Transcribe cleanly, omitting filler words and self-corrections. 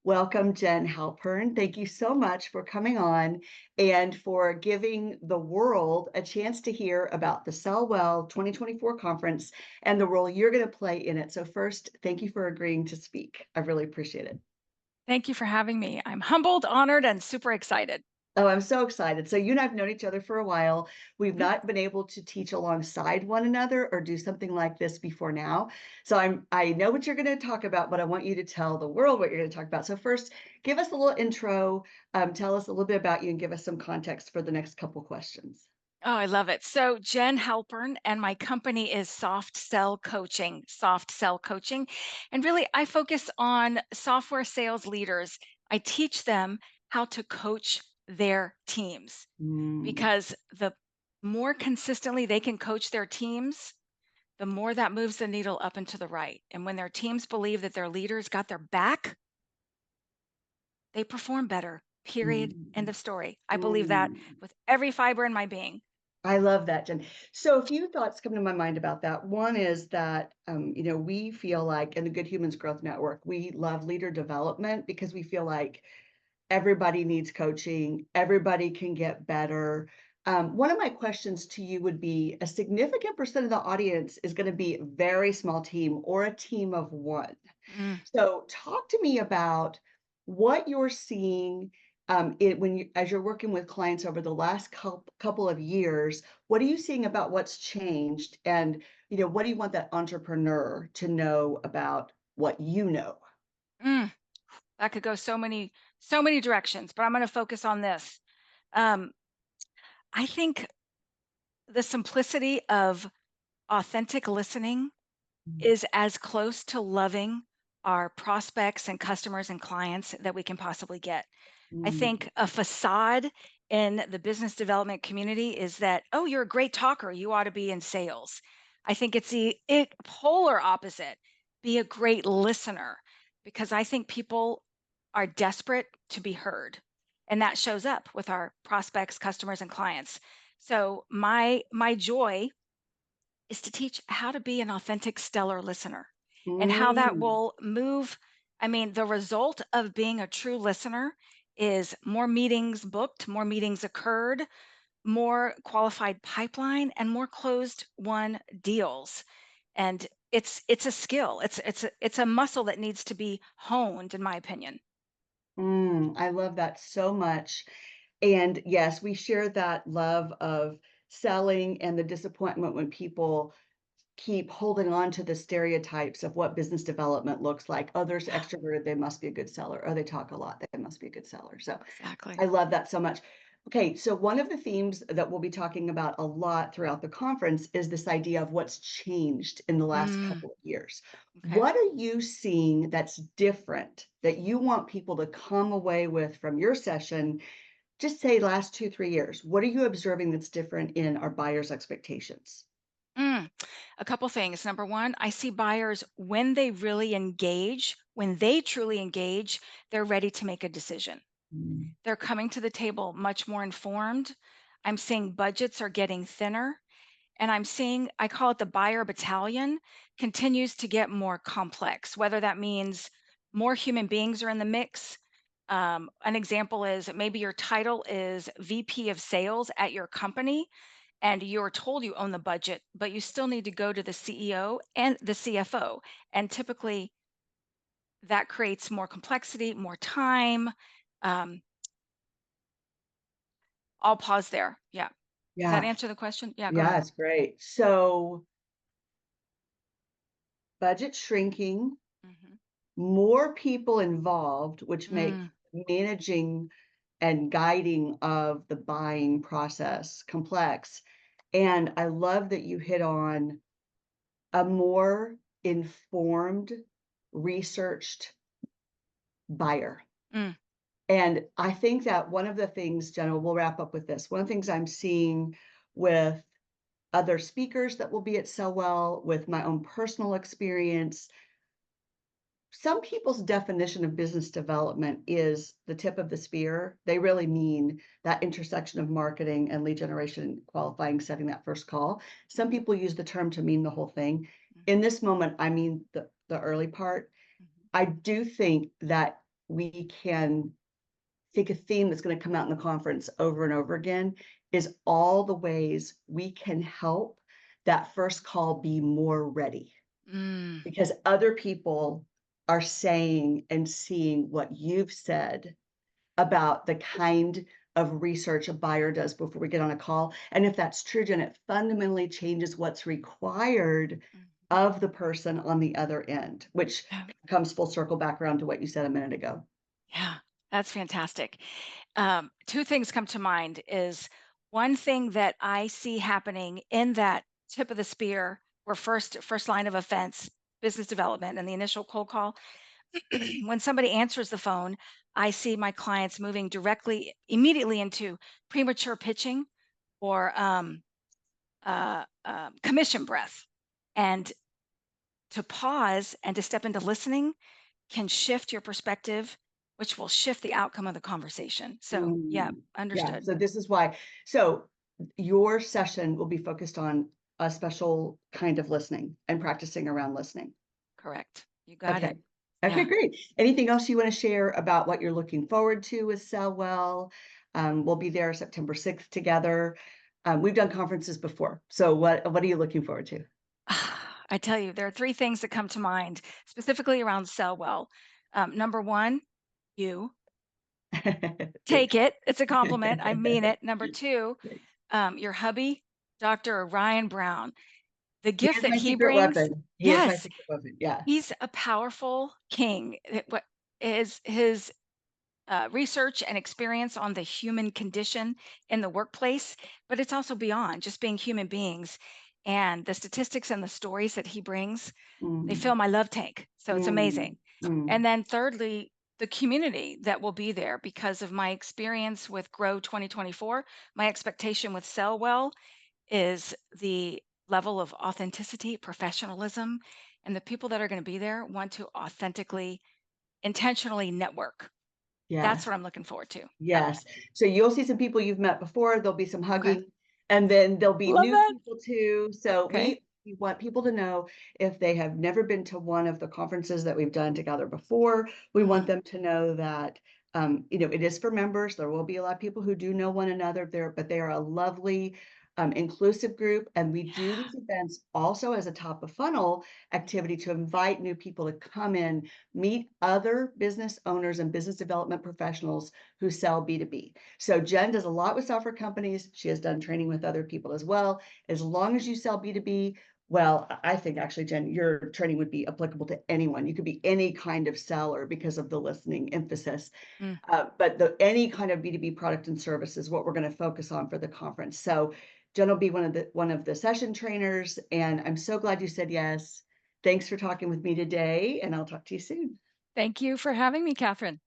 Welcome, Jen Halpern. Thank you so much for coming on and for giving the world a chance to hear about the Sell Well 2024 conference and the role you're going to play in it. So first, thank you for agreeing to speak. I really appreciate it. Thank you for having me. I'm humbled, honored, and super excited. Oh, I'm so excited. So you and I have known each other for a while. We've Mhm. not been able to teach alongside one another or do something like this before now. So I know what you're going to talk about, but I want you to tell the world what you're going to talk about. So first, give us a little intro, tell us a little bit about you and give us some context for the next couple questions. Oh, I love it. So, Jen Halpern, and my company is Soft Sell Coaching. Soft Sell Coaching. And really, I focus on software sales leaders. I teach them how to coach their teams Mm, because the more consistently they can coach their teams, the more that moves the needle up and to the right. And when their teams believe that their leaders got their back, they perform better, period, end mm, of story. I believe that mm. with every fiber in my being. I love that, Jen. So a few thoughts come to my mind about that. One is that, we feel like in the Good Humans Growth Network, we love leader development because we feel like everybody needs coaching, everybody can get better. One of my questions to you would be a significant percent of the audience is going to be a very small team or a team of one. Mm, So talk to me about what you're seeing as you're working with clients over the last couple of years. What are you seeing about what's changed? And what do you want that entrepreneur to know about what you know? mm. That could go so many directions, but I'm going to focus on this. Um, I think the simplicity of authentic listening is as close to loving our prospects and customers and clients that we can possibly get. I Mm, think a facade in the business development community is that, oh, you're a great talker, you ought to be in sales. I think it's the polar opposite. Be a great listener because I think people are desperate to be heard. And that shows up with our prospects, customers, and clients. So my joy is to teach how to be an authentic, stellar listener and how that mm, will move. I mean, the result of being a true listener is more meetings booked, more meetings occurred, more qualified pipeline, and more closed won deals. And it's a skill. It's a muscle that needs to be honed, in my opinion. I love that so much. And yes, we share that love of selling and the disappointment when people keep holding on to the stereotypes of what business development looks like. Oh, there's extroverted, they must be a good seller. Oh, they talk a lot, they must be a good seller. So I Exactly. love that so much. Okay, so one of the themes that we'll be talking about a lot throughout the conference is this idea of what's changed in the last Mm, couple of years. okay. What are you seeing that's different that you want people to come away with from your session? Just say last 2, 3 years. What are you observing that's different in our buyers' expectations? Mm, a couple things. Number one, I see buyers when they really engage, when they truly engage, they're ready to make a decision. Mm, They're coming to the table much more informed. I'm seeing budgets are getting thinner. And I'm seeing, I call it the buyer battalion, continues to get more complex, whether that means more human beings are in the mix. An example is maybe your title is VP of sales at your company, and you're told you own the budget, but you still need to go to the CEO and the CFO. And typically that creates more complexity, more time. Um, I'll pause there. Yeah. Does that yeah, answer the question? Yeah, go yeah, ahead. it's great. So budget shrinking, Hmm. more people involved, which makes Mm, managing and guiding of the buying process complex. And I love that you hit on a more informed, researched buyer. mm, And I think that one of the things, Jenna, we'll wrap up with this. One of the things I'm seeing with other speakers that will be at Sewell, with my own personal experience, some people's definition of business development is the tip of the spear. They really mean that intersection of marketing and lead generation, qualifying, setting that first call. Some mhm, people use the term to mean the whole thing. mhm, In this moment, I mean the early part. mhm. I do think that we can think a theme that's going to come out in the conference over and over again is all the ways we can help that first call be more ready, Mm, because other people are saying and seeing what you've said about the kind of research a buyer does before we get on a call. And if that's true, Jen, it fundamentally changes what's required mhm. of the person on the other end, which Yeah, comes full circle back around to what you said a minute ago. yeah, that's fantastic. Two things come to mind is one thing that I see happening in that tip of the spear or first line of offense, business development and the initial cold call. When somebody answers the phone, I see my clients moving directly immediately into premature pitching or commission breath. And to pause and to step into listening can shift your perspective, which will shift the outcome of the conversation. So, yeah, Yeah, understood. so this is why. So your session will be focused on a special kind of listening and practicing around listening. Correct. You got Okay. it. Okay, Yeah. great. Anything else you want to share about what you're looking forward to with Sell Well? We'll be there September 6th together. We've done conferences before. So what are you looking forward to? I tell you, there are three things that come to mind specifically around sell well. Number one, you Thanks. take it. It's a compliment. I mean it. Number two, Thanks. your hubby, Dr. Ryan Brown, the He gift is that my he secret brings. weapon. He is my Yes, secret weapon. Yeah. he's a powerful king. What is his research and experience on the human condition in the workplace, but it's also beyond just being human beings. And the statistics and the stories that he brings, they Mm, fill my love tank. So it's mm, amazing. mm. And then thirdly, the community that will be there because of my experience with Grow 2024. My expectation with Sell Well is the level of authenticity, professionalism, and the people that are going to be there want to authentically, intentionally network. That's Yes. what I'm looking forward to. Yeah. Yes. So you'll see some people you've met before, there'll be some Okay. hugging, and then there'll be Love new that. people too. So Okay. we want people to know if they have never been to one of the conferences that we've done together before, we want Mhm. them to know that, it is for members. There will be a lot of people who do know one another there, but they are a lovely, inclusive group. And we do Yeah. these events also as a top of funnel activity to invite new people to come in, meet other business owners and business development professionals who sell B2B. So Jen does a lot with software companies. She has done training with other people as well. As long as you sell B2B, well, I think actually, Jen, your training would be applicable to anyone. You could be any kind of seller because of the listening emphasis. Mm. But any kind of B2B product and service is what we're going to focus on for the conference. So Jen will be one of the session trainers, and I'm so glad you said yes. Thanks for talking with me today, and I'll talk to you soon. Thank you for having me, Catherine.